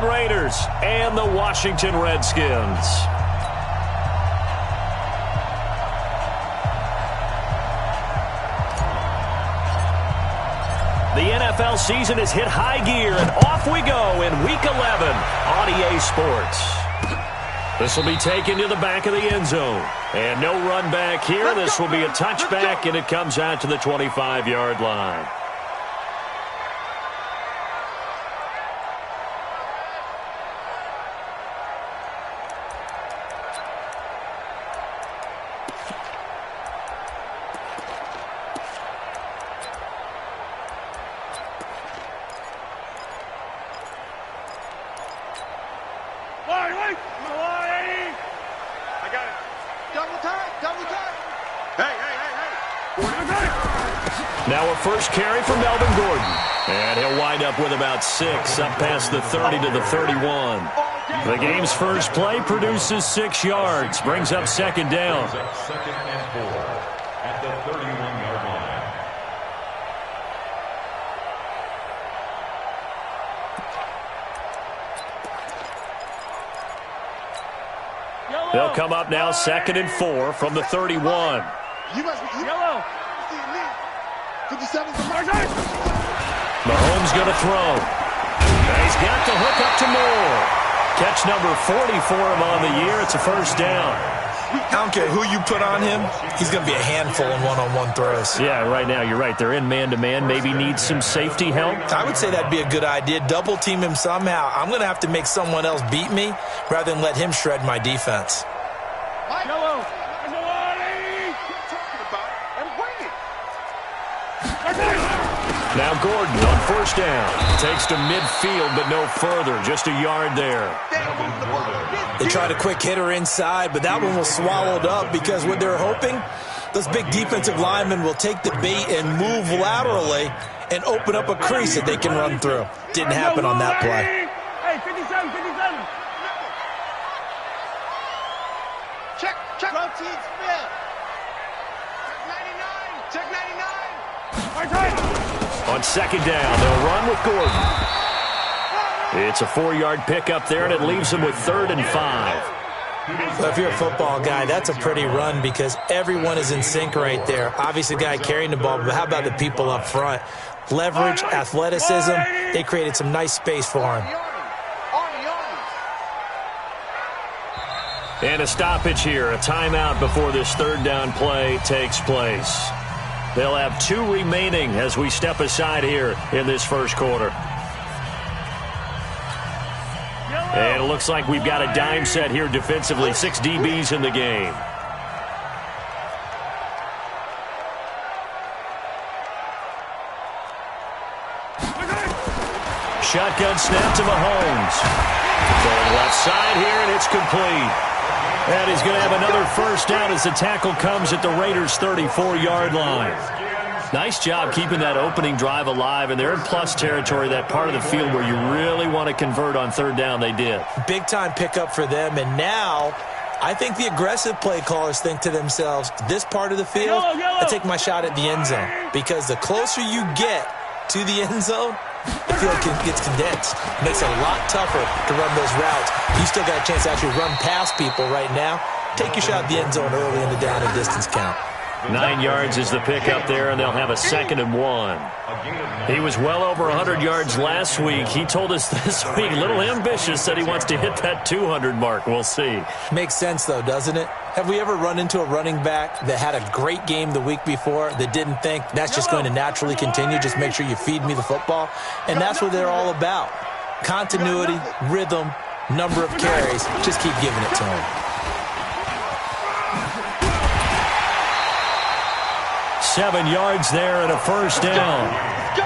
Oakland Raiders and the Washington Redskins. The NFL season has hit high gear, and off we go in Week 11 on EA Sports. This will be taken to the back of the end zone. And no run back here. This will be a touchback, and it comes out to the 25-yard line. Now a first carry for Melvin Gordon. And he'll wind up with about 6, up past the 30 to the 31. The game's first play produces 6 yards, brings up second down. Second and 4 at the 31-yard line. They'll come up now second and 4 from the 31. Yellow. Mahomes going to throw. And he's got the hook up to Moore. Catch number 40 for him on the year. It's a first down. I don't care who you put on him. He's going to be a handful in one-on-one throws. Yeah, right now, you're right. They're in man-to-man. Maybe need some safety help. I would say that'd be a good idea. Double team him somehow. I'm going to have to make someone else beat me rather than let him shred my defense. Now Gordon on first down. Takes to midfield, but no further. Just a yard there. They tried a quick hitter inside, but that one was swallowed up because what they're hoping, those big defensive linemen will take the bait and move laterally and open up a crease that they can run through. Didn't happen on that play. Hey, 57, 57. Check. Rotate spin. Check 99. On second down, they'll run with Gordon. It's a 4-yard pickup there, and it leaves them with 3rd and 5. So if you're a football guy, that's a pretty run because everyone is in sync right there. Obviously, the guy carrying the ball, but how about the people up front? Leverage, athleticism, they created some nice space for him. And a stoppage here, a timeout before this third down play takes place. They'll have 2 remaining as we step aside here in this first quarter. And it looks like we've got a dime set here defensively. 6 DBs in the game. Shotgun snap to Mahomes. Going left side here, and it's complete. And he's going to have another first down as the tackle comes at the Raiders' 34-yard line. Nice job keeping that opening drive alive, and they're in plus territory, that part of the field where you really want to convert on third down. They did. Big-time pickup for them, and now I think the aggressive play callers think to themselves, this part of the field, I take my shot at the end zone, because the closer you get to the end zone, the field gets condensed. It makes it a lot tougher to run those routes. You still got a chance to actually run past people right now. Take your shot at the end zone early in the down and distance count. 9 yards is the pickup there, and they'll have a 2nd and 1. He was well over 100 yards last week. He told us this week, a little ambitious, said he wants to hit that 200 mark. We'll see. Makes sense, though, doesn't it? Have we ever run into a running back that had a great game the week before that didn't think that's just going to naturally continue? Just make sure you feed me the football. And that's what they're all about. Continuity, rhythm, number of carries. Just keep giving it to him. 7 yards there and a first down.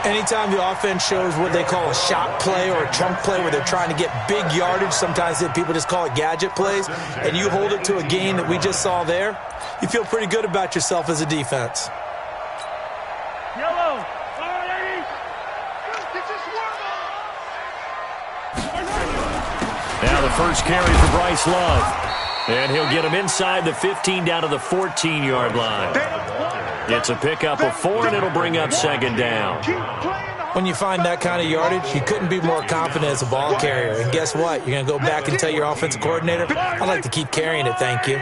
Anytime the offense shows what they call a shot play or a chunk play where they're trying to get big yardage, sometimes people just call it gadget plays, and you hold it to a gain that we just saw there, you feel pretty good about yourself as a defense. Yellow. Now the first carry for Bryce Love. And he'll get him inside the 15 down to the 14-yard line. It's a pickup of 4, and it'll bring up 2nd down. When you find that kind of yardage, you couldn't be more confident as a ball carrier. And guess what? You're going to go back and tell your offensive coordinator, I'd like to keep carrying it, thank you.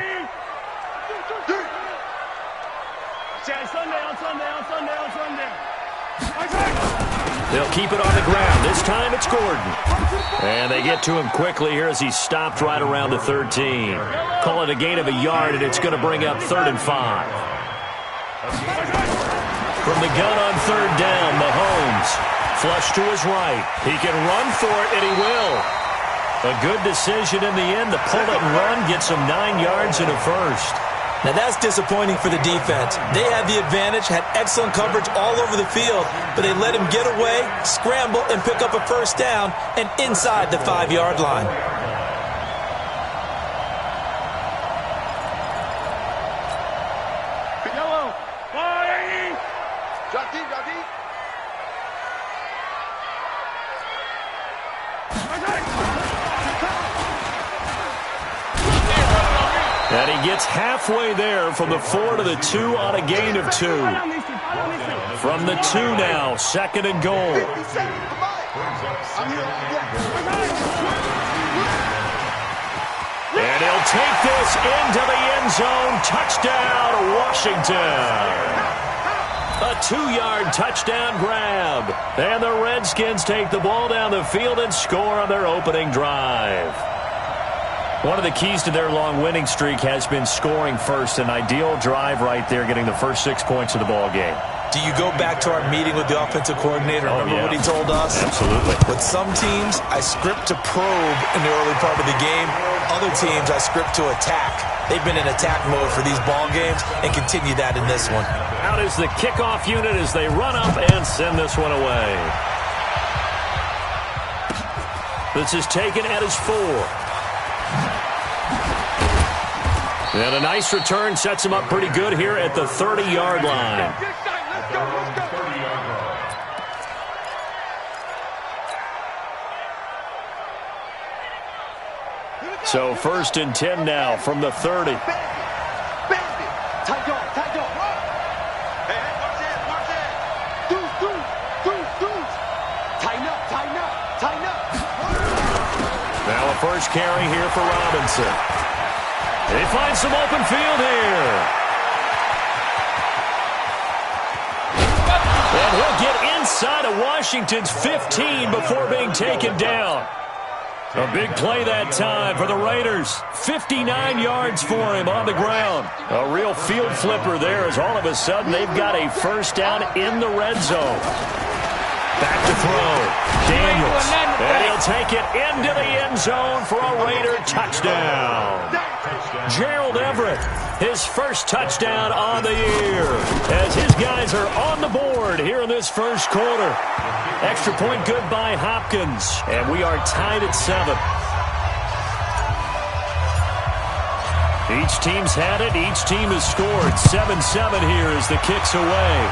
They'll keep it on the ground. This time it's Gordon. And they get to him quickly here as he's stopped right around the 13. Call it a gain of a yard, and it's going to bring up 3rd and 5. From the gun on 3rd down, Mahomes. Flush to his right. He can run for it, and he will. A good decision in the end. The pull it and run gets him 9 yards and a first. Now that's disappointing for the defense. They had the advantage, had excellent coverage all over the field, but they let him get away, scramble, and pick up a first down and inside the 5-yard line. Yellow. Bye. Drop deep, drop deep. And he gets halfway there from the 4 to the 2 on a gain of 2. From the 2 now, 2nd and goal. And he'll take this into the end zone. Touchdown, Washington. A 2-yard touchdown grab. And the Redskins take the ball down the field and score on their opening drive. One of the keys to their long winning streak has been scoring first. An ideal drive right there, getting the first 6 points of the ball game. Do you go back to our meeting with the offensive coordinator? Remember what he told us? Absolutely. With some teams, I script to probe in the early part of the game. Other teams, I script to attack. They've been in attack mode for these ball games and continue that in this one. Out is the kickoff unit as they run up and send this one away. This is taken at his 4. And a nice return sets him up pretty good here at the 30-yard line. So 1st and 10 now from the 30. Now a first carry here for Robinson. They find some open field here. And he'll get inside of Washington's 15 before being taken down. A big play that time for the Raiders. 59 yards for him on the ground. A real field flipper there as all of a sudden they've got a first down in the red zone. Back to throw. Daniels. And he'll take it into the end zone for a Raider touchdown. Gerald Everett, his first touchdown on the year, as his guys are on the board here in this first quarter. Extra point good by Hopkins, and we are tied at 7. Each team's had it. Each team has scored. 7-7 here as the kick's away.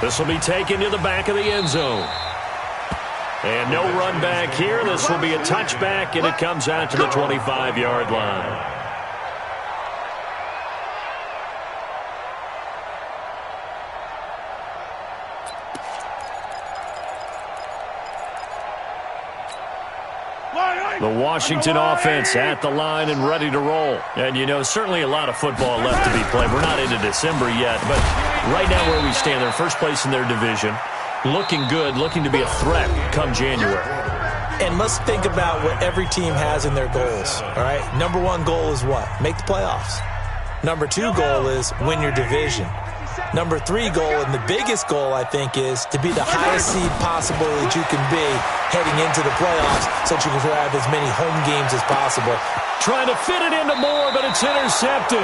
This will be taken to the back of the end zone. And no run back here. This will be a touchback, and it comes out to the 25-yard line. The Washington offense at the line and ready to roll. And, you know, certainly a lot of football left to be played. We're not into December yet, but right now where we stand, they're first place in their division. Looking good, looking to be a threat come January. And let's think about what every team has in their goals, all right? Number 1 goal is what? Make the playoffs. Number 2 goal is win your division. Number 3 goal, and the biggest goal, I think, is to be the highest seed possible that you can be heading into the playoffs so that you can have as many home games as possible. Trying to fit it into Moore, but it's intercepted.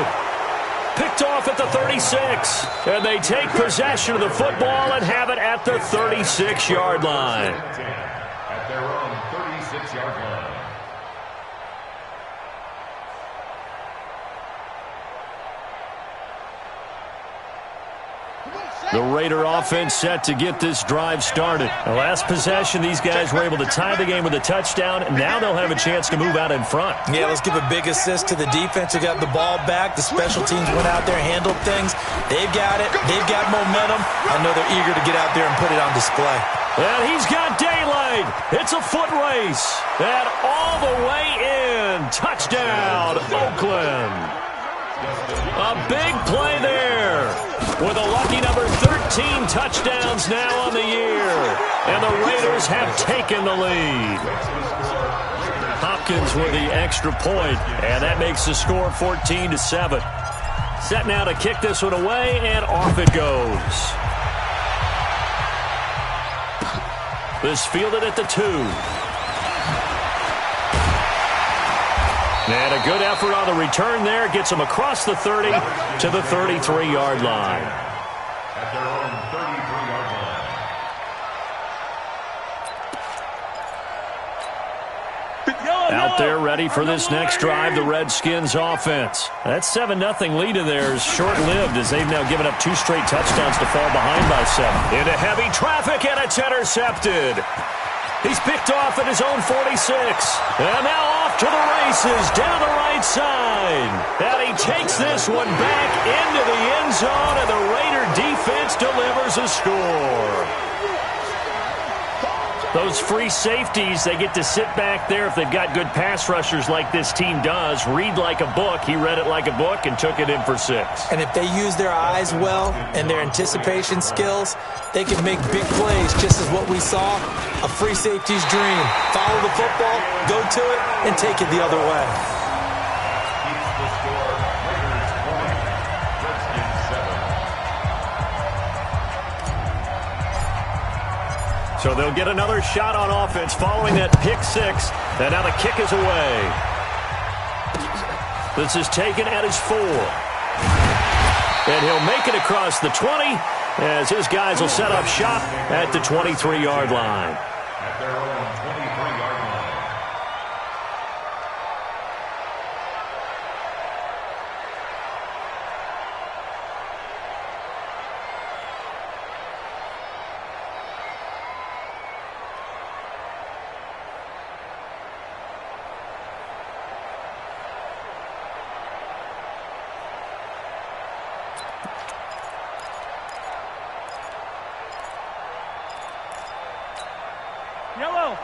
Picked off at the 36. And they take possession of the football and have it at the 36-yard line. At their own 36-yard line. The Raider offense set to get this drive started. The last possession, these guys were able to tie the game with a touchdown, and now they'll have a chance to move out in front. Yeah, let's give a big assist to the defense who got the ball back. The special teams went out there, handled things. They've got it. They've got momentum. I know they're eager to get out there and put it on display. And he's got daylight. It's a foot race. And all the way in. Touchdown, Oakland. A big play there. With a lucky number 13 touchdowns now on the year. And the Raiders have taken the lead. Hopkins with the extra point, and that makes the score 14-7. Set now to kick this one away, and off it goes. This fielded at the 2. And a good effort on the return there. Gets him across the 30 to the 33-yard line. At their own 33-yard line. Out there ready for this next drive, the Redskins offense. That 7-0 lead of theirs short-lived as they've now given up 2 straight touchdowns to fall behind by 7. Into heavy traffic, and it's intercepted. He's picked off at his own 46. And now off to the races down the right side. And he takes this one back into the end zone, and the Raider defense delivers a score. Those free safeties, they get to sit back there if they've got good pass rushers like this team does. Read like a book. He read it like a book and took it in for 6. And if they use their eyes well and their anticipation skills, they can make big plays, just as what we saw. A free safety's dream. Follow the football, go to it, and take it the other way. Keeps the score. Raiders 20, Redskins 7. So they'll get another shot on offense following that pick 6. And now the kick is away. This is taken at his 4. And he'll make it across the 20 as his guys will set up shop at the 23-yard line. At their own 23-yard line.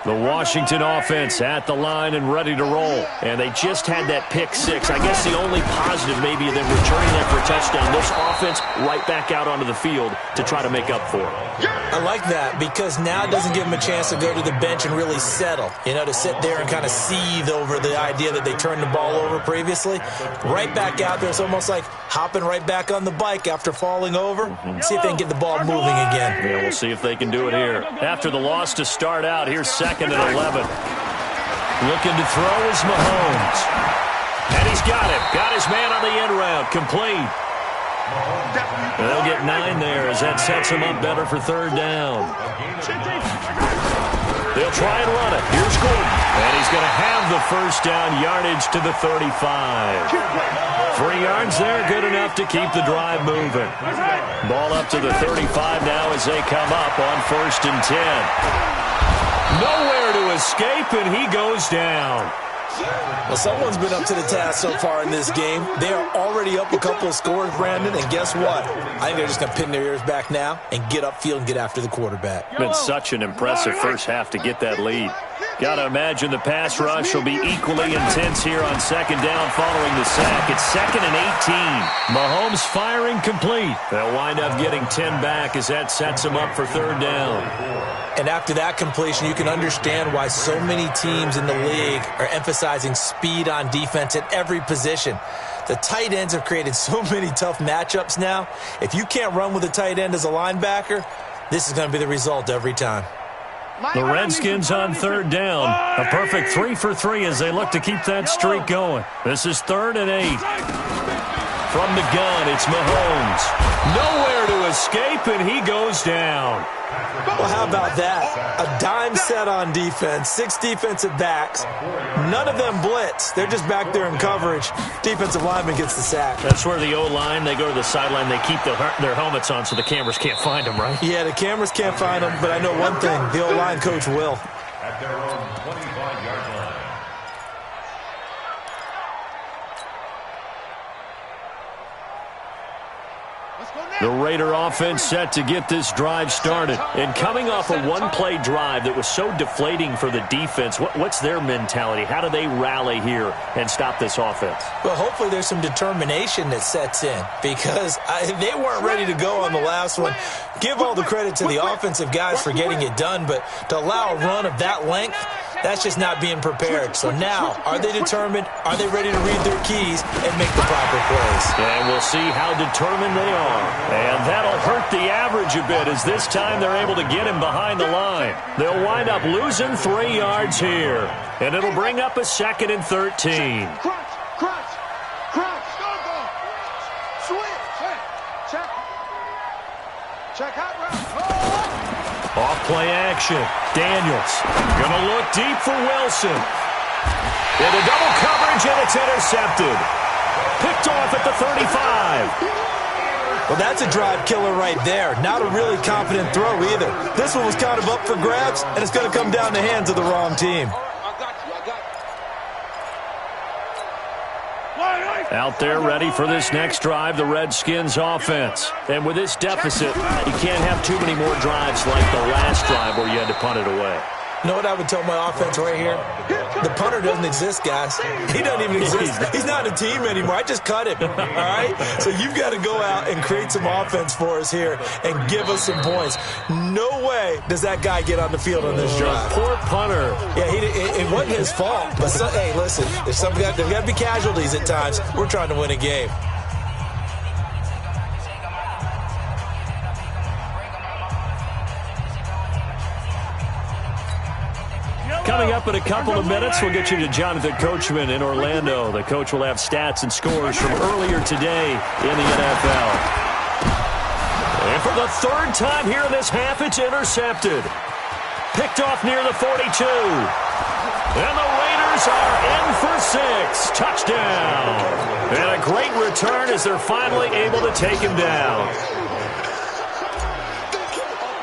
The Washington offense at the line and ready to roll. And they just had that pick 6. I guess the only positive maybe of them returning that for a touchdown. This offense right back out onto the field to try to make up for it. I like that because now it doesn't give them a chance to go to the bench and really settle. You know, to sit there and kind of seethe over the idea that they turned the ball over previously. Right back out there. It's almost like hopping right back on the bike after falling over. See if they can get the ball moving again. Yeah, we'll see if they can do it here. After the loss to start out, here's 2nd and 11. Looking to throw is Mahomes. And he's got him. Got his man on the end route. Complete. And they'll get 9 there as that sets him up better for 3rd down. They'll try and run it. Here's Gordon. And he's going to have the 1st down yardage to the 35. 3 yards there, good enough to keep the drive moving. Ball up to the 35 now as they come up on 1st and 10. Nowhere to escape, and he goes down. Well, someone's been up to the task so far in this game. They are already up a couple of scores, Brandon, and guess what? I think they're just going to pin their ears back now and get upfield and get after the quarterback. Been such an impressive first half to get that lead. Got to imagine the pass rush will be equally intense here on 2nd down following the sack. It's 2nd and 18. Mahomes firing complete. They'll wind up getting 10 back as that sets them up for 3rd down. And after that completion, you can understand why so many teams in the league are emphasizing speed on defense at every position. The tight ends have created so many tough matchups now. If you can't run with a tight end as a linebacker, this is going to be the result every time. The Redskins on 3rd down. A perfect 3 for 3 as they look to keep that streak going. This is 3rd and 8. From the gun, it's Mahomes. Nowhere to escape, and he goes down. Well, how about that? A dime set on defense, 6 defensive backs. None of them blitz. They're just back there in coverage. Defensive lineman gets the sack. That's where the O-line, they go to the sideline, they keep their helmets on so the cameras can't find them, right? Yeah, the cameras can't find them, but I know one thing. The O-line coach will. At their own 25-yard line. The Raider offense set to get this drive started. And coming off a one-play drive that was so deflating for the defense, what's their mentality? How do they rally here and stop this offense? Well, hopefully there's some determination that sets in because they weren't ready to go on the last one. Give all the credit to the offensive guys for getting it done, but to allow a run of that length, that's just not being prepared. So now, are they determined? Are they ready to read their keys and make the proper plays? And we'll see how determined they are. And that'll hurt the average a bit as this time they're able to get him behind the line. They'll wind up losing 3 yards here. And it'll bring up a 2nd and 13. Crunch. Switch. Check hot route. Off play action. Daniels gonna look deep for Wilson. Into double coverage, and it's intercepted. Picked off at the 35. Well, that's a drive killer right there. Not a really confident throw either. This one was kind of up for grabs, and it's going to come down the hands of the wrong team. Out there ready for this next drive, the Redskins offense. And with this deficit, you can't have too many more drives like the last drive where you had to punt it away. You know what I would tell my offense right here? The punter doesn't exist, guys. He doesn't even exist. He's not a team anymore. I just cut him, all right? So you've got to go out and create some offense for us here and give us some points. No way does that guy get on the field on this drive. Poor punter. Yeah, it wasn't his fault. But, hey, listen, there's got to be casualties at times. We're trying to win a game. Coming up in a couple of minutes, we'll get you to Jonathan Coachman in Orlando. The coach will have stats and scores from earlier today in the NFL. And for the 3rd time here in this half, it's intercepted. Picked off near the 42. And the Raiders are in for 6. Touchdown. And a great return as they're finally able to take him down.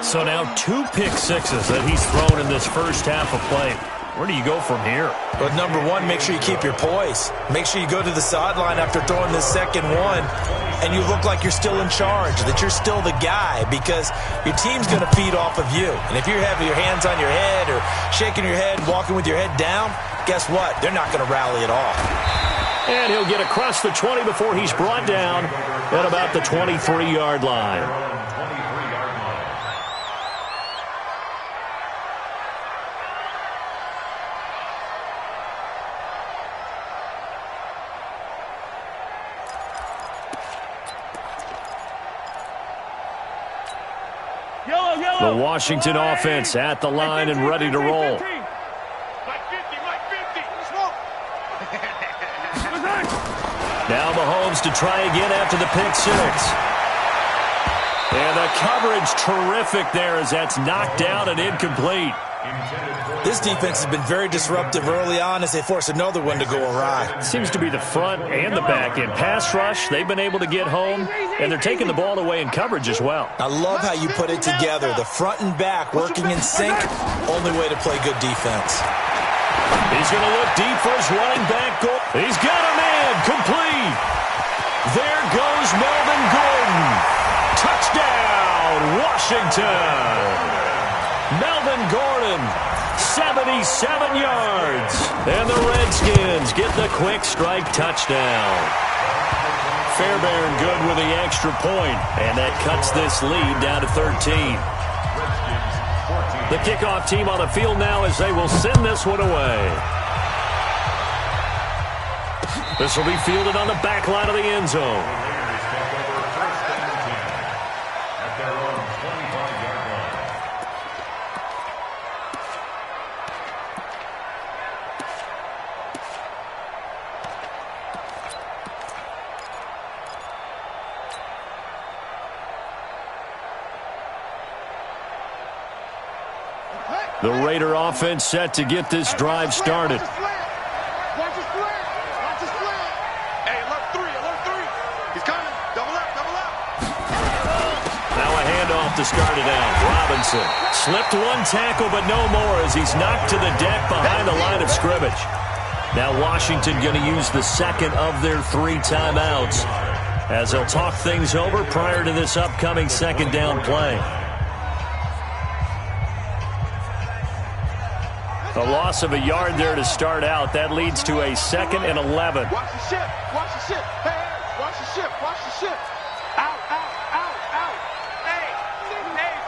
So now 2 pick sixes that he's thrown in this first half of play. Where do you go from here? But number one, make sure you keep your poise. Make sure you go to the sideline after throwing this second one, and you look like you're still in charge, that you're still the guy, because your team's going to feed off of you. And if you're having your hands on your head or shaking your head, walking with your head down, guess what? They're not going to rally at all. And he'll get across the 20 before he's brought down at about the 23-yard line. The Washington offense at the line and ready to roll. Now Mahomes to try again after the pick 6. And the coverage terrific there as that's knocked down and incomplete. This defense has been very disruptive early on as they force another one to go awry. Seems to be the front and the back end. Pass rush, they've been able to get home, and they're taking the ball away in coverage as well. I love how you put it together. The front and back working in sync, only way to play good defense. He's going to look deep for his running back goal. He's got a man, complete. There goes Melvin Gordon. Touchdown, Washington. Melvin Gordon, 77 yards. And the Redskins get the quick strike touchdown. Fairbairn good with the extra point, and that cuts this lead down to 13. The kickoff team on the field now as they will send this one away. This will be fielded on the back line of the end zone. The Raider offense set to get this drive started. Watch the slant. Watch the slant. Hey, alert three. He's coming. Double up. Now a handoff to start it out. Robinson slipped one tackle, but no more as he's knocked to the deck behind the line of scrimmage. Now Washington going to use the second of their 3 timeouts as they'll talk things over prior to this upcoming second down play. A loss of a yard there to start out. That leads to a 2nd and 11. Watch the ship. Hey, watch the ship. Out. Hey,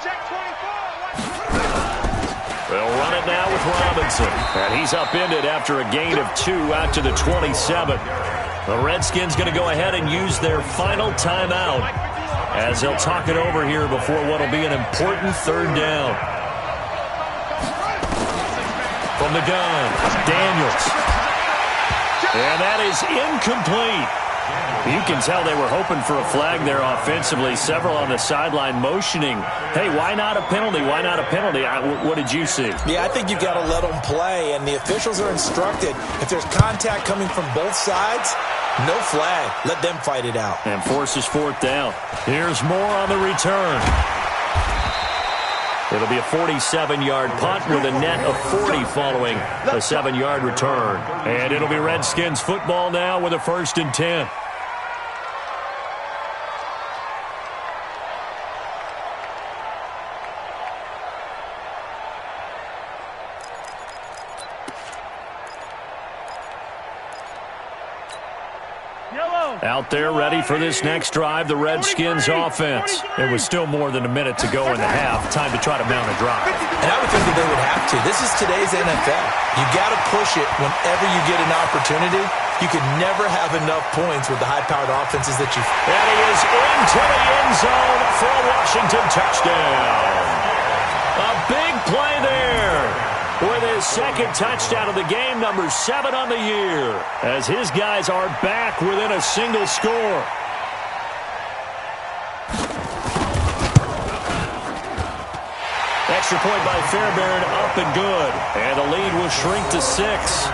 check 24. They'll run it now with Robinson. And he's upended after a gain of 2 out to the 27. The Redskins going to go ahead and use their final timeout as they'll talk it over here before what will be an important 3rd down. From the gun, Daniels. And that is incomplete. You can tell they were hoping for a flag there offensively. Several on the sideline motioning, hey, why not a penalty? What did you see? Yeah, I think you've got to let them play, and the officials are instructed, if there's contact coming from both sides, no flag. Let them fight it out. And forces 4th down. Here's more on the return. It'll be a 47-yard punt with a net of 40 following a 7-yard return. And it'll be Redskins football now with a 1st and 10. Out there ready for this next drive, the Redskins offense. It was still more than a minute to go in the half. Time to try to mount a drive. And I would think that they would have to. This is today's NFL. You got to push it whenever you get an opportunity. You could never have enough points with the high-powered offenses that you... And he is into the end zone for a Washington touchdown. A big play there. With his 2nd touchdown of the game, number 7 on the year, as his guys are back within a single score. Extra point by Fairbairn, up and good. And the lead will shrink to 6.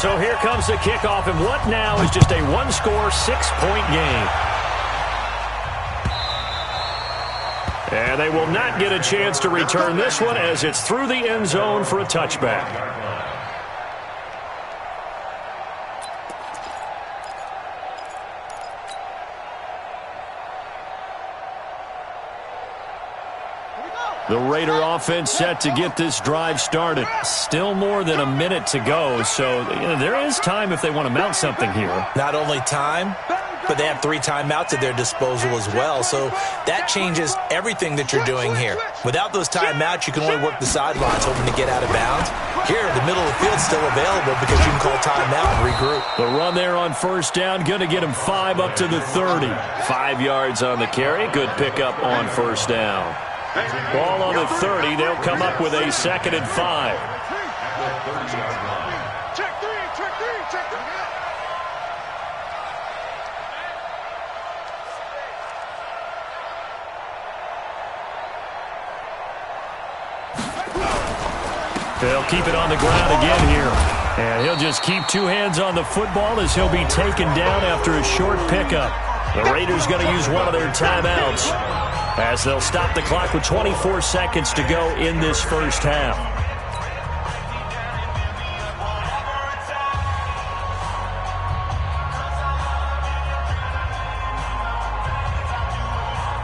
So here comes the kickoff, and what now is just a 1-score, 6-point game. And they will not get a chance to return this one as it's through the end zone for a touchback. The Raider offense set to get this drive started. Still more than a minute to go, so there is time if they want to mount something here. Not only time, but they have 3 timeouts at their disposal as well, so that changes everything that you're doing here. Without those timeouts, you can only work the sidelines, hoping to get out of bounds. Here, the middle of the field's still available because you can call timeout and regroup. The run there on 1st down, going to get him 5 up to the 30. 5 yards on the carry. Good pickup on 1st down. Ball on the 30. They'll come up with a 2nd and 5. Check three. They'll keep it on the ground again here. And he'll just keep 2 hands on the football as he'll be taken down after a short pickup. The Raiders going to use one of their timeouts as they'll stop the clock with 24 seconds to go in this 1st half.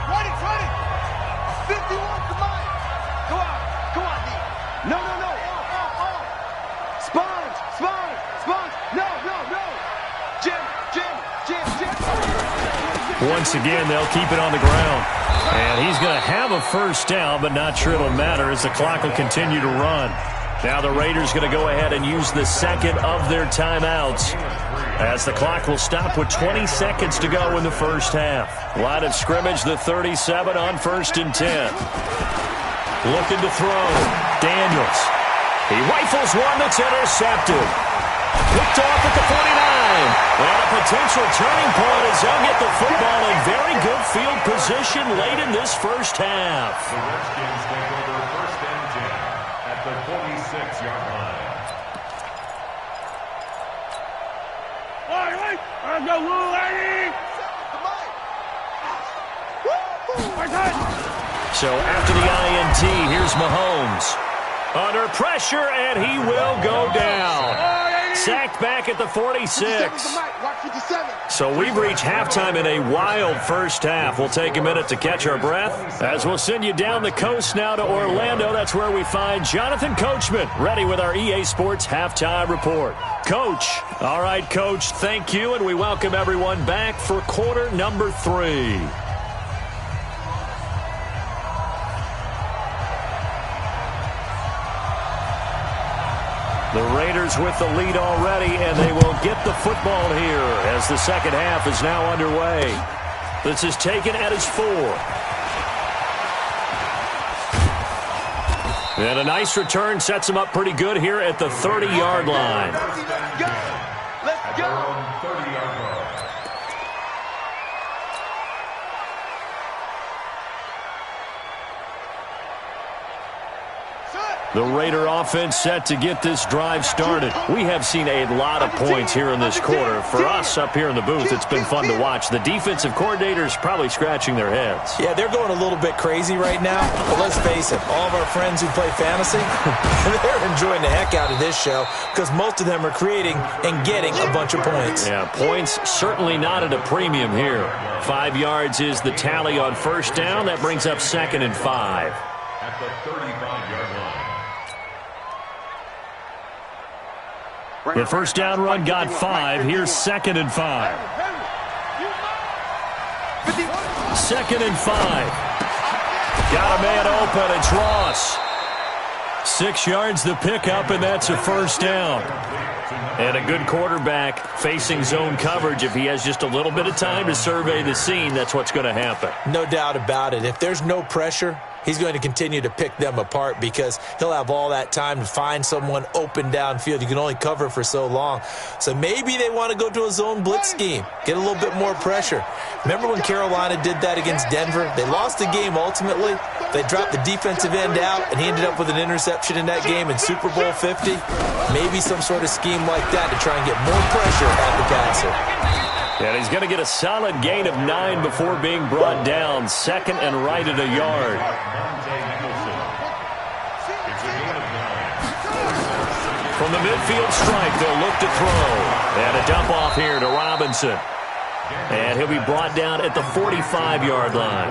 Run it. 51, come on. Go on, D. No. Sponge. No. Jim. Once again, they'll keep it on the ground. And he's going to have a 1st down, but not sure it'll matter as the clock will continue to run. Now the Raiders going to go ahead and use the 2nd of their timeouts as the clock will stop with 20 seconds to go in the 1st half. Line of scrimmage, the 37 on 1st and 10. Looking to throw. Daniels. He rifles one that's intercepted. picked off at the 49. And a potential turning point as they'll get the football in very good field position late in this first half. The Redskins take over first and 10 at the 46-yard line. So after the INT, here's Mahomes. Under pressure, and he will go down. Sacked back at the 46. So we've reached halftime in a wild first half. We'll take a minute to catch our breath as we'll send you down the coast now to Orlando. That's where we find Jonathan Coachman, ready with our EA Sports Halftime Report. Coach. All right, Coach, thank you, and we welcome everyone back for quarter number 3. The Raiders with the lead already, and they will get the football here as the second half is now underway. This is taken at his 4. And a nice return sets him up pretty good here at the 30-yard line. Let's go. 30-yard line. The Raider offense set to get this drive started. We have seen a lot of points here in this quarter. For us up here in the booth, it's been fun to watch. The defensive coordinators probably scratching their heads. Yeah, they're going a little bit crazy right now. But let's face it, all of our friends who play fantasy, they're enjoying the heck out of this show because most of them are creating and getting a bunch of points. Yeah, points certainly not at a premium here. 5 yards is the tally on first down. That brings up 2nd and 5. At the 35-yard line. The first down run got 5. Here's 2nd and 5. 2nd and 5. Got a man open. It's Ross. 6 yards the pickup, and that's a first down. And a good quarterback facing zone coverage. If he has just a little bit of time to survey the scene, that's what's going to happen. No doubt about it. If there's no pressure, he's going to continue to pick them apart because he'll have all that time to find someone open downfield. You can only cover for so long. So maybe they want to go to a zone blitz scheme, get a little bit more pressure. Remember when Carolina did that against Denver? They lost the game ultimately. They dropped the defensive end out, and he ended up with an interception in that game in Super Bowl 50. Maybe some sort of scheme like that to try and get more pressure at the passer. And he's going to get a solid gain of 9 before being brought down. 2nd and right at a yard. From the midfield strike, they'll look to throw. And a dump off here to Robinson. And he'll be brought down at the 45-yard line.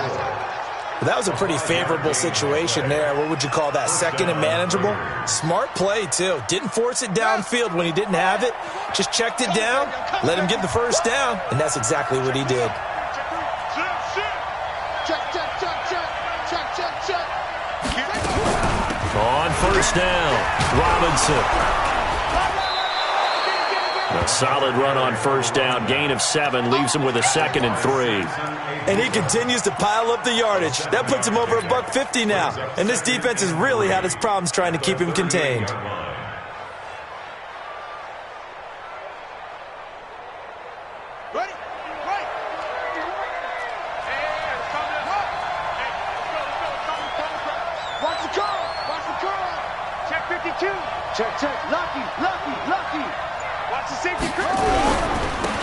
That was a pretty favorable situation there. What would you call that? 2nd and manageable? Smart play, too. Didn't force it downfield when he didn't have it. Just checked it down, let him get the first down, and that's exactly what he did. On first down, Robinson. A solid run on first down. Gain of 7 leaves him with a 2nd and 3. And he continues to pile up the yardage. That puts him over $150 now. And this defense has really had its problems trying to keep him contained. Check. Lucky. Watch the safety.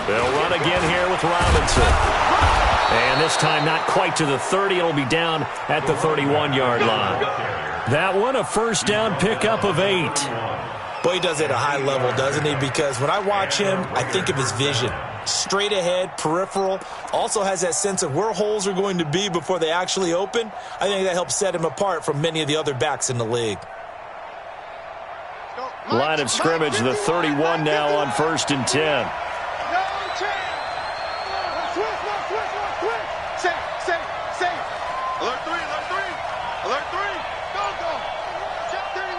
They'll run again here with Robinson. And this time not quite to the 30. It'll be down at the 31-yard line. That one a first down pickup of 8. Boy, he does it at a high level, doesn't he? Because when I watch him, I think of his vision. Straight ahead, peripheral. Also has that sense of where holes are going to be before they actually open. I think that helps set him apart from many of the other backs in the league. Line of scrimmage, the 31 now on 1st and 10. Alert 3. Go. Check 31.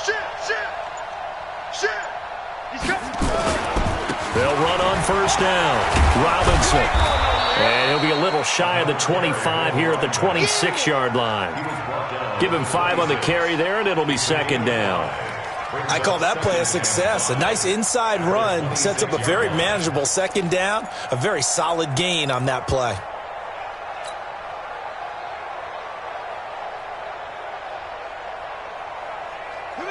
Shit. He's coming. They'll run on first down. Robinson. And he'll be a little shy of the 25 here at the 26-yard line. Give him 5 on the carry there, and it'll be 2nd down. I call that play a success. A nice inside run sets up a very manageable second down, a very solid gain on that play.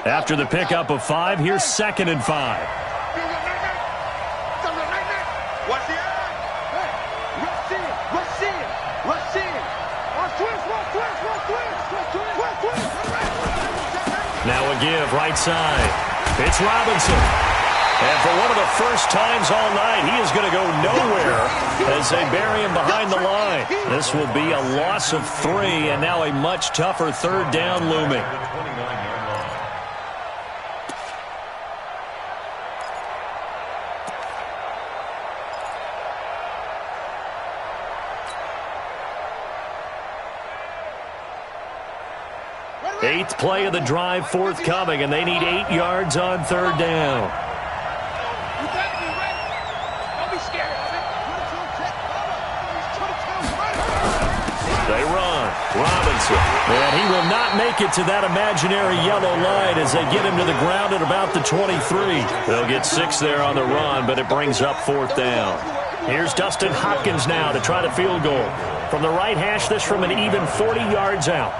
After the pickup of 5, here's 2nd and 5. Now a give, right side. It's Robinson. And for one of the first times all night, he is going to go nowhere as they bury him behind the line. This will be a loss of 3, and now a much tougher 3rd down looming. Eighth play of the drive forthcoming, and they need 8 yards on 3rd down. They run. Robinson. And he will not make it to that imaginary yellow line as they get him to the ground at about the 23. They'll get 6 there on the run, but it brings up 4th down. Here's Dustin Hopkins now to try to field goal. From the right hash, this from an even 40 yards out.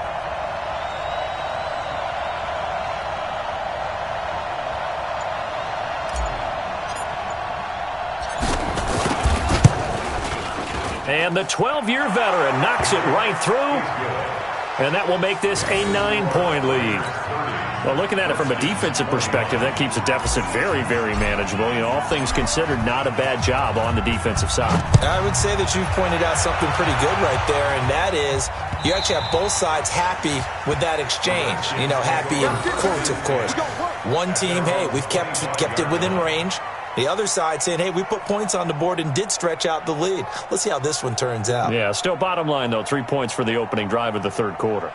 And the 12-year veteran knocks it right through. And that will make this a 9-point lead. Well, looking at it from a defensive perspective, that keeps a deficit very, very manageable. You know, all things considered, not a bad job on the defensive side. I would say that you've pointed out something pretty good right there, and that is you actually have both sides happy with that exchange. You know, happy in quotes, of course. One team, hey, we've kept it within range. The other side saying, hey, we put points on the board and did stretch out the lead. Let's see how this one turns out. Yeah, still bottom line, though, 3 points for the opening drive of the 3rd quarter.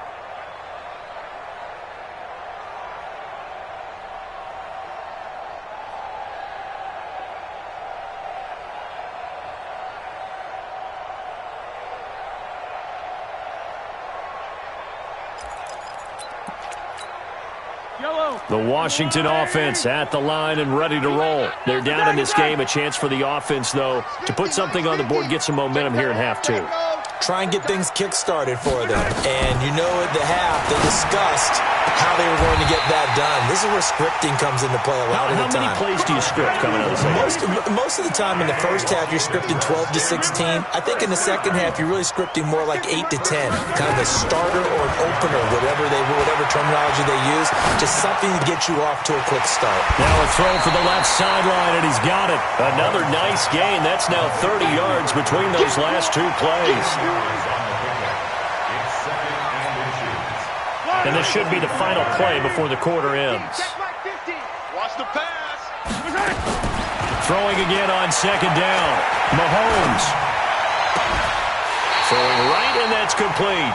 The Washington offense at the line and ready to roll. They're down in this game. A chance for the offense, though, to put something on the board, get some momentum here in half 2. Try and get things kick-started for them. And you know at the half, they discussed how they were going to get that done. This is where scripting comes into play a lot of the time. How many plays do you script coming out of the second? Most of the time in the first half, you're scripting 12 to 16. I think in the second half, you're really scripting more like 8 to 10. Kind of a starter or an opener, whatever terminology they use. Just something to get you off to a quick start. Now a throw for the left sideline, and he's got it. Another nice gain. That's now 30 yards between those last 2 plays. And this should be the final play before the quarter ends. Watch the pass. Throwing again on 2nd down. Mahomes. Throwing right, and that's complete.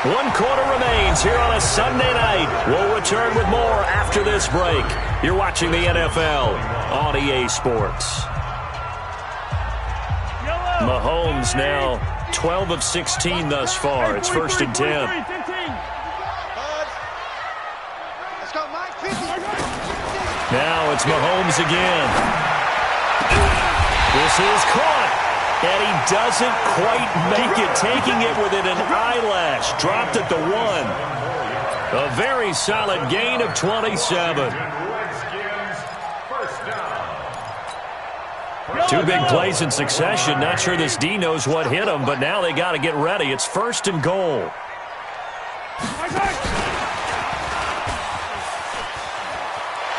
1 quarter remains here on a Sunday night. We'll return with more after this break. You're watching the NFL on EA Sports. Mahomes now 12 of 16 thus far. It's 1st and 10. Now it's Mahomes again. This is caught. And he doesn't quite make it, taking it within an eyelash. Dropped at the 1. A very solid gain of 27. 2 big plays in succession. Not sure this D knows what hit him, but now they got to get ready. It's 1st and goal.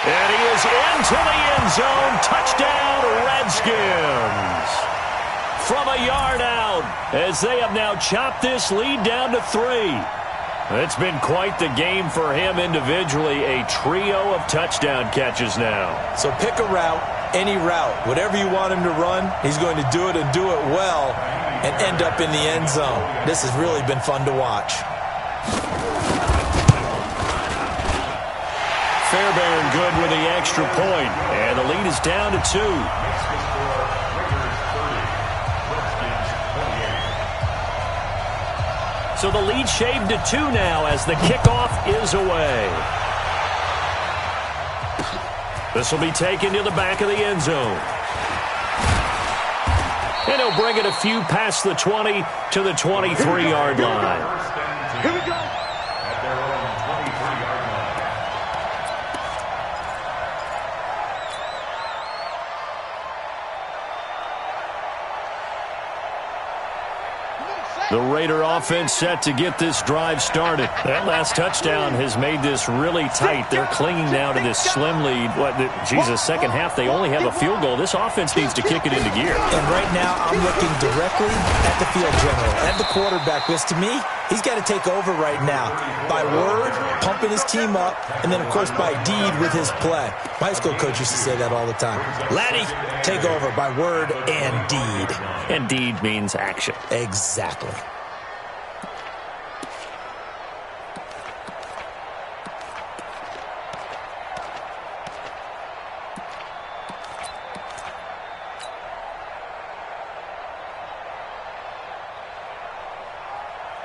And he is into the end zone. Touchdown, Redskins. From a yard out, as they have now chopped this lead down to 3. It's been quite the game for him individually. A trio of touchdown catches now. So pick a route, any route. Whatever you want him to run, he's going to do it and do it well and end up in the end zone. This has really been fun to watch. Fairbairn good with the extra point, and the lead is down to 2. So the lead shaved to 2 now as the kickoff is away. This will be taken to the back of the end zone. And he'll bring it a few past the 20 to the 23-yard line. Here we go. At their own 23-yard line. The Raider offense set to get this drive started. That last touchdown has made this really tight. They're clinging now to this slim lead. Second half, they only have a field goal. This offense needs to kick it into gear. And right now, I'm looking directly at the field general, at the quarterback, because to me, he's got to take over right now. By word, pumping his team up, and then, of course, by deed with his play. My high school coach used to say that all the time. Laddie, take over by word and deed. And deed means action. Exactly.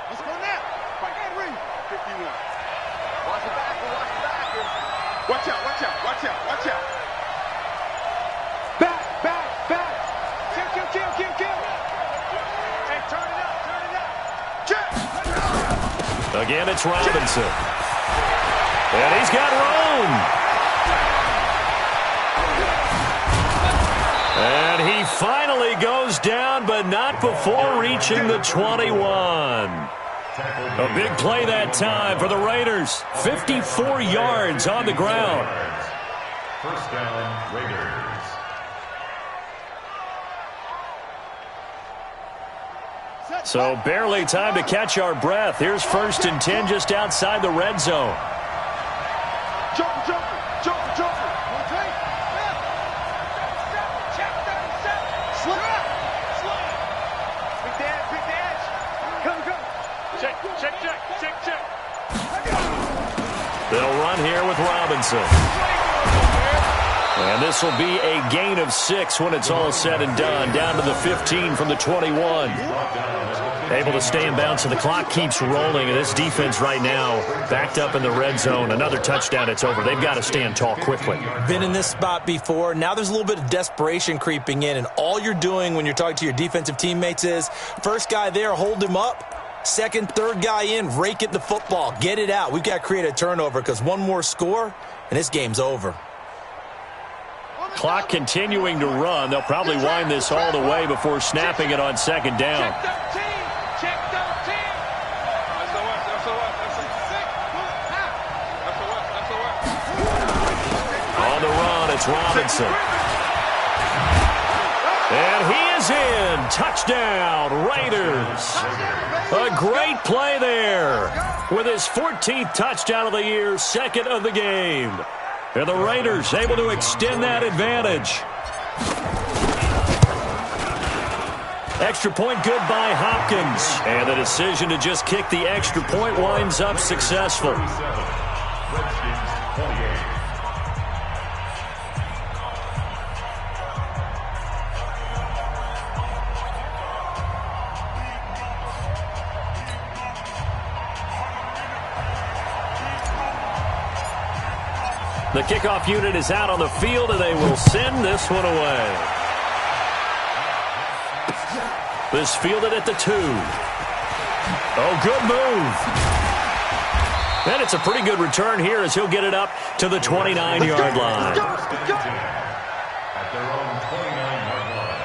Let's go now. Fight Henry. 51. Watch the back. Watch the back. Watch out. Watch out. Watch out. Watch out. Back. Back. Back. Kill. Hey, turn it up. Turn it up. Check. Again, it's Robinson. And he's got room. And he finally goes down, but not before reaching the 21. A big play that time for the Raiders. 54 yards on the ground. First down, Raiders. So barely time to catch our breath. Here's 1st and 10 just outside the red zone. Jumper. Check. They'll run here with Robinson. And this will be a gain of 6 when it's all said and done. Down to the 15 from the 21. Able to stay in bounds, and the clock keeps rolling. And this defense right now backed up in the red zone. Another touchdown, it's over. They've got to stand tall quickly. Been in this spot before. Now there's a little bit of desperation creeping in, and all you're doing when you're talking to your defensive teammates is, first guy there, hold him up. Second, third guy in, rake it the football. Get it out. We've got to create a turnover because one more score, and this game's over. Clock continuing to run. They'll probably wind this all the way before snapping it on second down. Check 13. On the run, it's Robinson. And he is in. Touchdown, Raiders. A great play there with his 14th touchdown of the year, 2nd of the game. And the Raiders able to extend that advantage. Extra point good by Hopkins. And the decision to just kick the extra point winds up successful. Redskins 28. The kickoff unit is out on the field, and they will send this one away. This fielded at the 2. Oh, good move. And it's a pretty good return here as he'll get it up to the 29-yard line. At their own 29-yard line.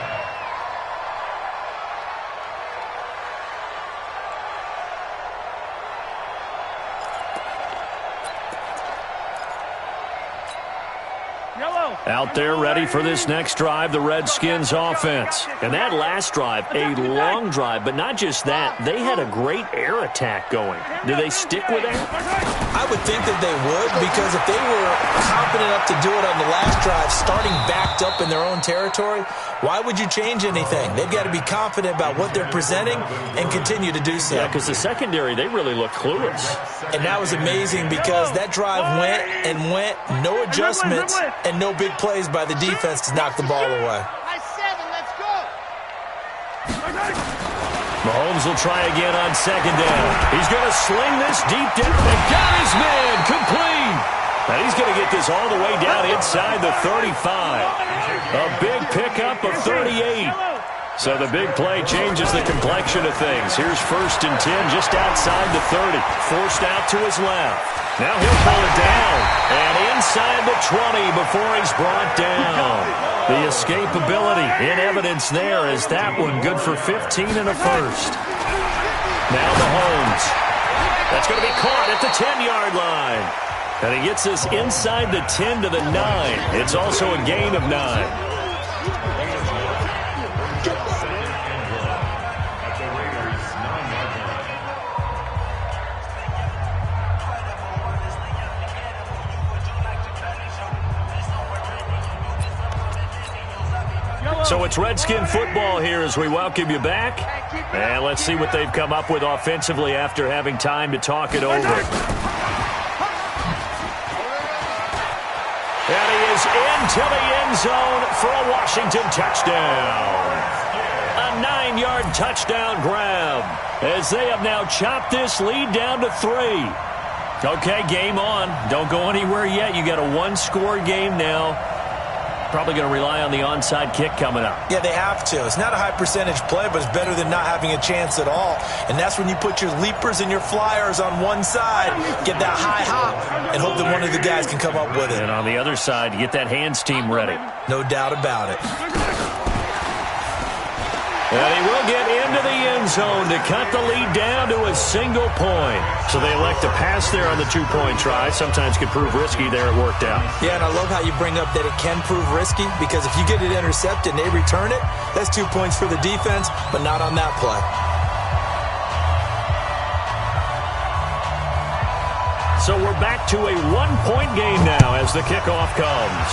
Out there ready for this next drive, the Redskins offense. And that last drive, a long drive, but not just that. They had a great air attack going. Do they stick with that? I would think that they would, because if they were confident enough to do it on the last drive, starting backed up in their own territory, why would you change anything? They've got to be confident about what they're presenting and continue to do so. Yeah, because the secondary, they really look clueless. And that was amazing because that drive went, no adjustments, and no big plays by the defense to knock the ball away. Let's go. Mahomes will try again on second down. He's going to sling this deep down and got his man complete. And he's going to get this all the way down inside the 35. A big pickup of 38. So the big play changes the complexion of things. Here's 1st and 10 just outside the 30. Forced out to his left. Now he'll pull it down. And inside the 20 before he's brought down. The escapability in evidence there as that one good for 15 and a first. Now Mahomes. That's going to be caught at the 10-yard line. And he gets this inside the 10 to the 9. It's also a gain of 9. So it's Redskin football here as we welcome you back. And let's see what they've come up with offensively after having time to talk it over. And he is into the end zone for a Washington touchdown. A 9-yard touchdown grab as they have now chopped this lead down to 3. Okay, game on. Don't go anywhere yet. You got a 1-score game now. Probably going to rely on the onside kick coming up. Yeah, they have to. It's not a high percentage play, but it's better than not having a chance at all. And that's when you put your leapers and your flyers on one side, get that high hop, and hope that one of the guys can come up with it. And on the other side, you get that hands team ready. No doubt about it. And he will get into the end zone to cut the lead down to a single point. So they elect to pass there on the 2-point try. Sometimes can prove risky there. It worked out. Yeah, and I love how you bring up that it can prove risky because if you get it intercepted and they return it, that's 2 points for the defense, but not on that play. So we're back to a 1-point game now as the kickoff comes.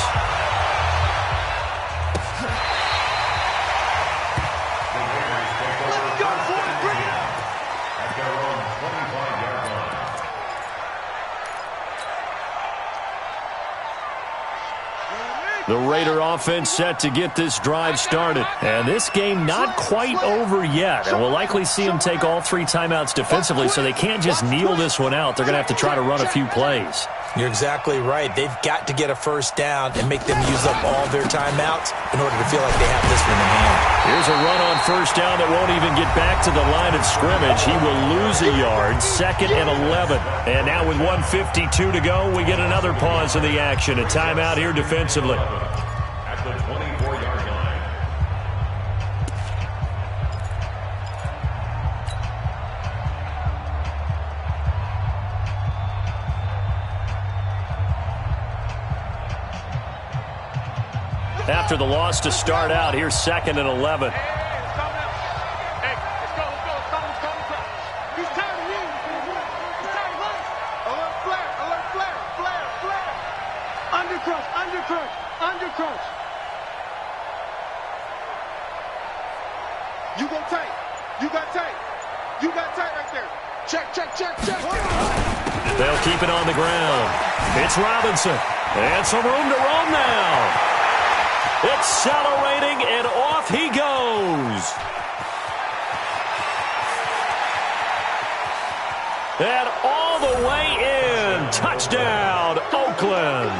The Raider offense set to get this drive started. And this game not quite over yet. And we'll likely see them take all 3 timeouts defensively, so they can't just kneel this one out. They're going to have to try to run a few plays. You're exactly right. They've got to get a first down and make them use up all their timeouts in order to feel like they have this one in hand. Here's a run on first down that won't even get back to the line of scrimmage. He will lose a yard, 2nd and 11. And now with 1:52 to go, we get another pause in the action. A timeout here defensively. At the 24-yard line. After the loss to start out, here's 2nd and 11. Hey, let's go. He's tired of you. He's tired of us. Alert flare. Undercrush. You go tight. You got tight right there. Check. They'll keep it on the ground. It's Robinson. And some room to roam now. Accelerating, and off he goes. And all the way in. Touchdown, Oakland.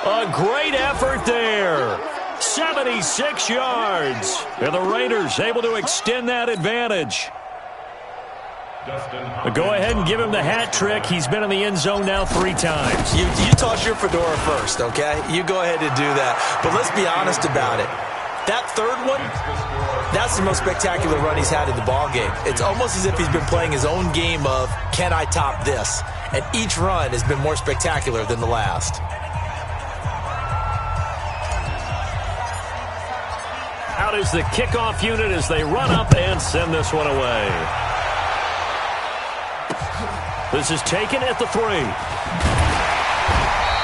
A great effort there. 76 yards. And the Raiders able to extend that advantage. Go ahead and give him the hat trick. He's been in the end zone now 3 times. You toss your fedora first, okay? You go ahead and do that. But let's be honest about it. That third one, that's the most spectacular run he's had in the ballgame. It's almost as if he's been playing his own game of, can I top this? And each run has been more spectacular than the last. Out is the kickoff unit as they run up and send this one away. This is taken at the 3.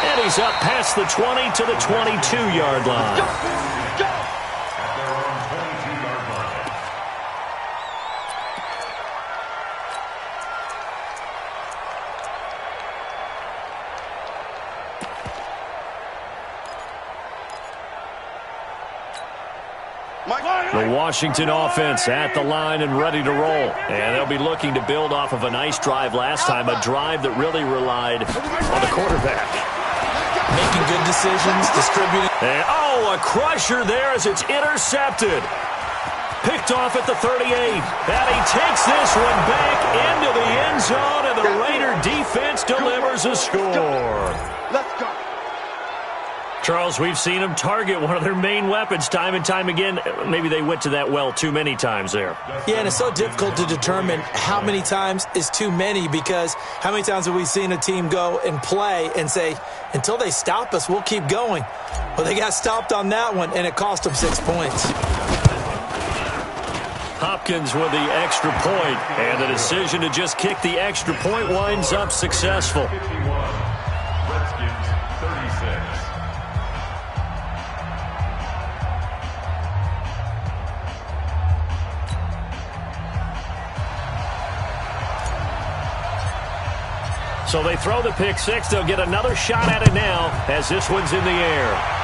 And he's up past the 20 to the 22-yard line. At their own 22-yard line. The Washington offense at the line and ready to roll. And they'll be looking to build off of a nice drive last time, a drive that really relied on the quarterback. making good decisions, distributing. And, oh, a crusher there as it's intercepted. Picked off at the 38. And he takes this one back into the end zone, and the Raider defense delivers a score. Let's go. Charles, we've seen them target one of their main weapons time and time again. Maybe they went to that well too many times there. Yeah, and it's so difficult to determine how many times is too many, because how many times have we seen a team go and play and say, until they stop us, we'll keep going. Well, they got stopped on that one, and it cost them 6 points. Hopkins with the extra point, and the decision to just kick the extra point winds up successful. 51. Redskins 36. So they throw the pick six. They'll get another shot at it now as this one's in the air.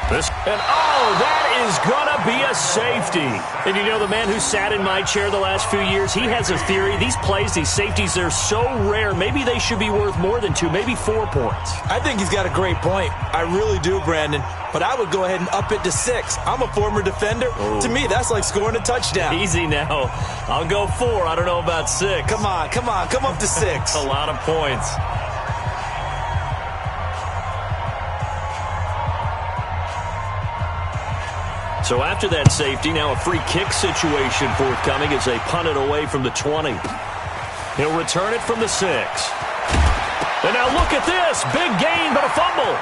That is going to be a safety. And you know, the man who sat in my chair the last few years, he has a theory. These plays, these safeties, they're so rare. Maybe they should be worth more than 2, maybe 4 points. I think he's got a great point. I really do, Brandon. But I would go ahead and up it to 6. I'm a former defender. Oh. To me, that's like scoring a touchdown. Easy now. I'll go 4. I don't know about 6. Come on. Come up to 6. A lot of points. So after that safety, now a free kick situation forthcoming as they punt it away from the 20. He'll return it from the 6. And now look at this. Big gain, but a fumble.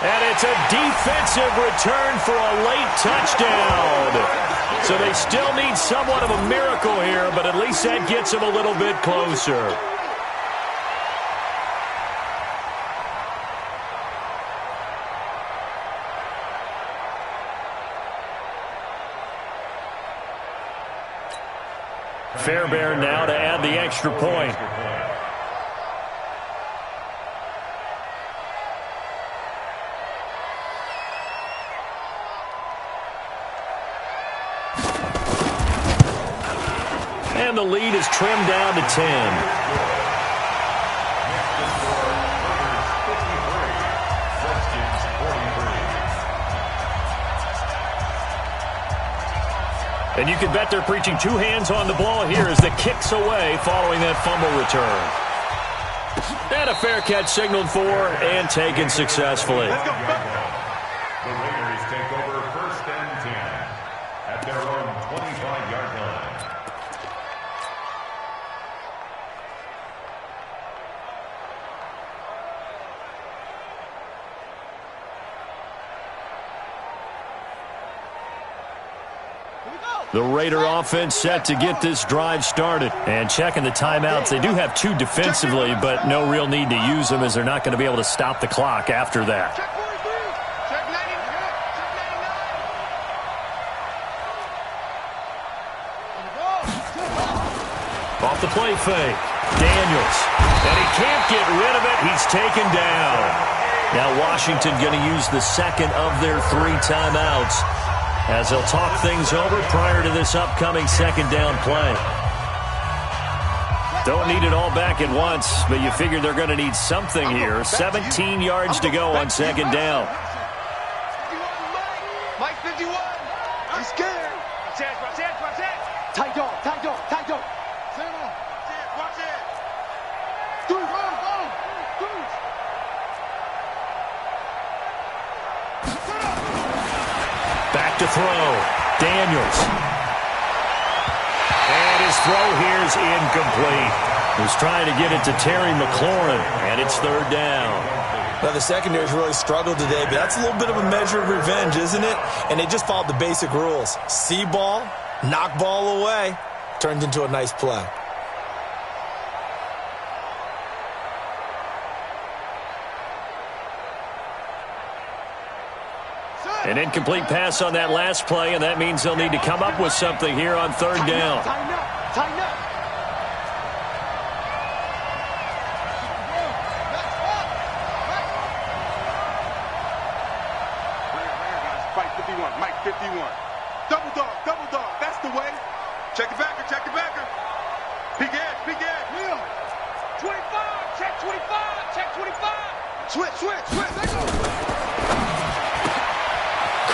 And it's a defensive return for a late touchdown. So they still need somewhat of a miracle here, but at least that gets them a little bit closer. Fairbairn now to add the extra point. And the lead is trimmed down to 10. And you can bet they're preaching 2 hands on the ball here as the kick's away following that fumble return. And a fair catch signaled for and taken successfully. The Raiders take over 1st and 10 at their own 25-yard line. The Raider offense set to get this drive started. And checking the timeouts, they do have 2 defensively, but no real need to use them as they're not going to be able to stop the clock after that. Check 43. Check 99. Off the play fake. Daniels. And he can't get rid of it. He's taken down. Now Washington going to use the second of their 3 timeouts as they'll talk things over prior to this upcoming second down play. Don't need it all back at once, but you figure they're going to need something here. 17 yards to go on second down. Mike 51. I'm scared. Watch it. Tight dog. Watch it. Dude, go. Back to throw. Daniels. And his throw here is incomplete. He's trying to get it to Terry McLaurin, and it's 3rd down. Now, the secondary's really struggled today, but that's a little bit of a measure of revenge, isn't it? And they just followed the basic rules. See ball, knock ball away, turned into a nice play. An incomplete pass on that last play, and that means they'll need to come up with something here on 3rd down. Tighten up. Fight 51. Mike 51. Double dog. That's the way. Check it backer. Big edge. 25. Check 25. Check 25. Switch. Let's go.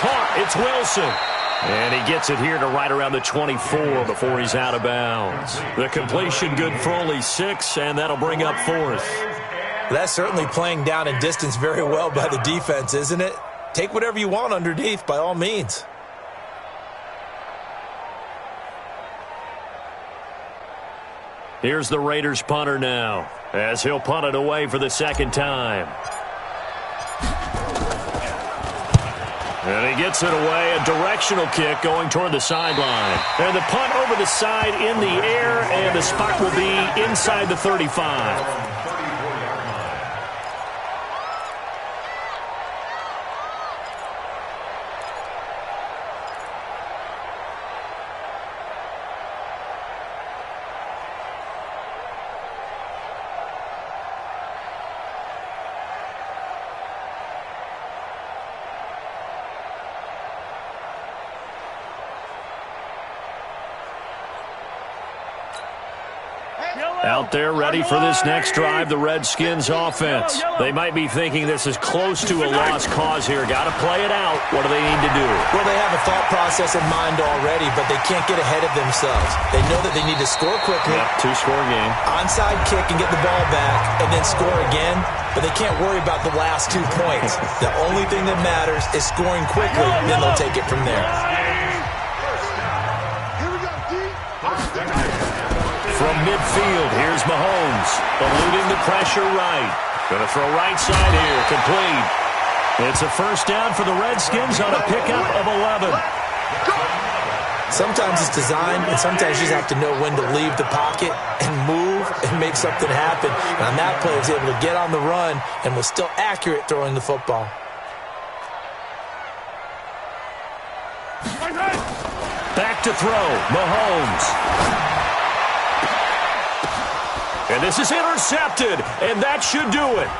Caught. It's Wilson. And he gets it here to right around the 24 before he's out of bounds. The completion good for only 6, and that'll bring up 4th. That's certainly playing down and distance very well by the defense, isn't it? Take whatever you want underneath, by all means. Here's the Raiders punter now, as he'll punt it away for the second time. And he gets it away, a directional kick going toward the sideline. And the punt over the side in the air, and the spot will be inside the 35. Out there ready for this next drive, the Redskins offense. They might be thinking this is close to a lost cause here. Got to play it out. What do they need to do? Well, they have a thought process in mind already, but they can't get ahead of themselves. They know that they need to score quickly. Yep, 2-score game. Onside kick and get the ball back and then score again, but they can't worry about the last 2 points. The only thing that matters is scoring quickly, then they'll take it from there. From midfield, here's Mahomes, eluding the pressure right. Going to throw right side here, complete. It's a first down for the Redskins on a pickup of 11. Sometimes it's designed, and sometimes you just have to know when to leave the pocket and move and make something happen. And on that play, he was able to get on the run and was still accurate throwing the football. Back to throw, Mahomes. And this is intercepted, and that should do it.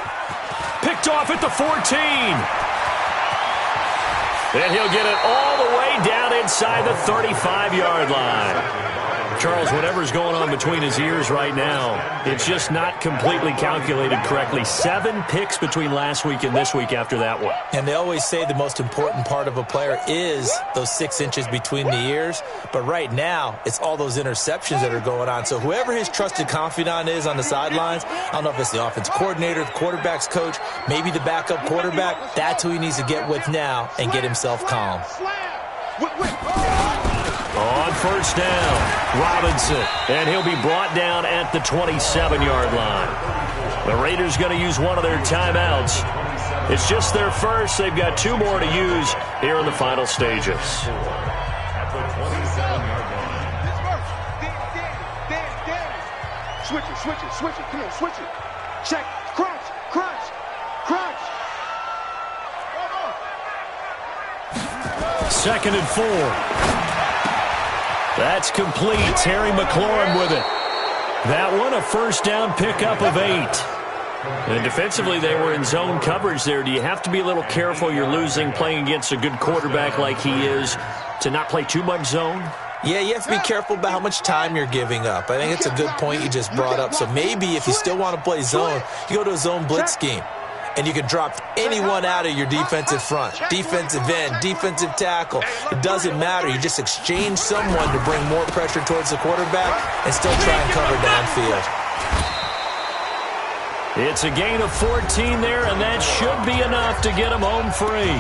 Picked off at the 14. And he'll get it all the way down inside the 35-yard line. Charles, whatever's going on between his ears right now, it's just not completely calculated correctly. 7 picks between last week and this week after that one. And they always say the most important part of a player is those 6 inches between the ears. But right now, it's all those interceptions that are going on. So whoever his trusted confidant is on the sidelines, I don't know if it's the offense coordinator, the quarterback's coach, maybe the backup quarterback, that's who he needs to get with now and get himself calm. On first down, Robinson, and he'll be brought down at the 27-yard line. The Raiders going to use one of their timeouts. It's just their first. They've got 2 more to use here in the final stages. At the 27-yard line. Switch it. Come on, switch it. Check. Crunch. 2nd and 4. That's complete. Terry McLaurin with it. That one, a first down pickup of 8. And defensively, they were in zone coverage there. Do you have to be a little careful? You're losing playing against a good quarterback like he is to not play too much zone? Yeah, you have to be careful about how much time you're giving up. I think it's a good point you just brought up. So maybe if you still want to play zone, you go to a zone blitz scheme. And you can drop anyone out of your defensive front, defensive end, defensive tackle. It doesn't matter. You just exchange someone to bring more pressure towards the quarterback and still try and cover downfield. It's a gain of 14 there, and that should be enough to get them home free.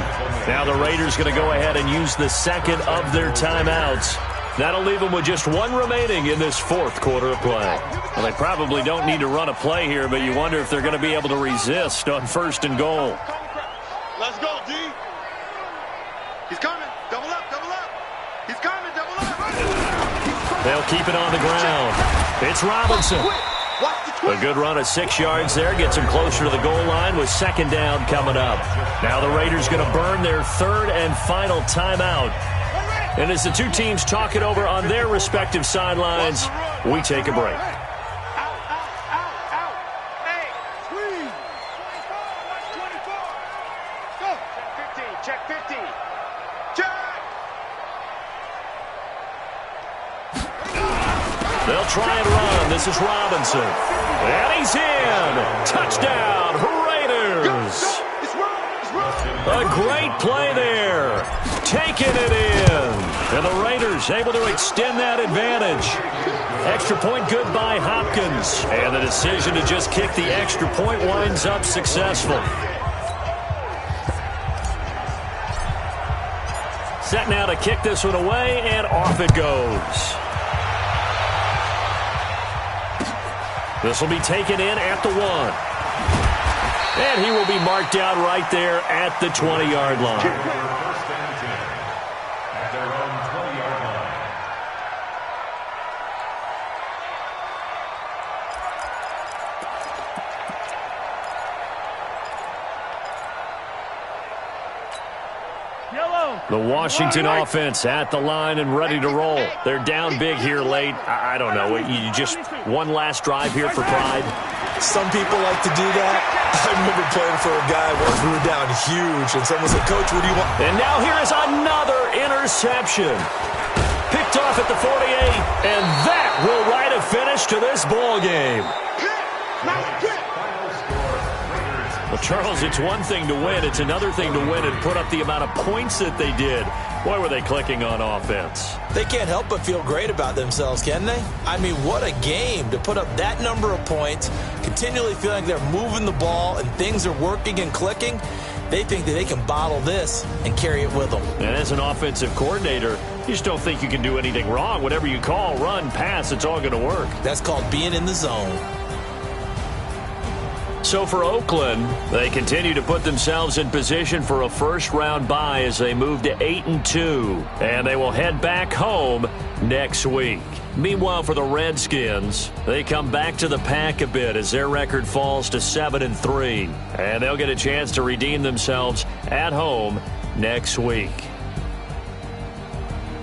Now the Raiders going to go ahead and use the second of their timeouts. That'll leave them with just 1 remaining in this 4th quarter of play. Well, they probably don't need to run a play here, but you wonder if they're going to be able to resist on 1st and goal. Let's go, D. He's coming. Double up. He's coming. Double up. They'll keep it on the ground. It's Robinson. A good run of 6 yards there. Gets him closer to the goal line with 2nd down coming up. Now the Raiders going to burn their 3rd and final timeout. And as the 2 teams talk it over on their respective sidelines, we take a break. Check 15. They'll try and run. This is Robinson. And he's in. Touchdown, Raiders. A great play there. Taking it in. And the Raiders able to extend that advantage. Extra point good by Hopkins. And the decision to just kick the extra point winds up successful. Set now to kick this one away, and off it goes. This will be taken in at the 1. And he will be marked down right there at the 20-yard line. First and 10 at their own 20-yard line. The Washington offense at the line and ready to roll. They're down big here late. I don't know. You just one last drive here for pride. Some people like to do that. I remember playing for a guy once we were down huge, and someone said, "Coach, what do you want?" And now here is another interception. Picked off at the 48, and that will write a finish to this ball game. Well, Charles, it's one thing to win. It's another thing to win and put up the amount of points that they did. Boy, were they clicking on offense. They can't help but feel great about themselves, can they? I mean, what a game to put up that number of points, continually feeling they're moving the ball and things are working and clicking. They think that they can bottle this and carry it with them. And as an offensive coordinator, you just don't think you can do anything wrong. Whatever you call, run, pass, it's all going to work. That's called being in the zone. So for Oakland, they continue to put themselves in position for a first-round bye as they move to 8-2, and they will head back home next week. Meanwhile, for the Redskins, they come back to the pack a bit as their record falls to 7-3, and they'll get a chance to redeem themselves at home next week.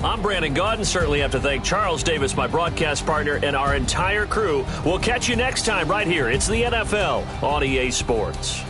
I'm Brandon Gaudin. Certainly have to thank Charles Davis, my broadcast partner, and our entire crew. We'll catch you next time right here. It's the NFL on EA Sports.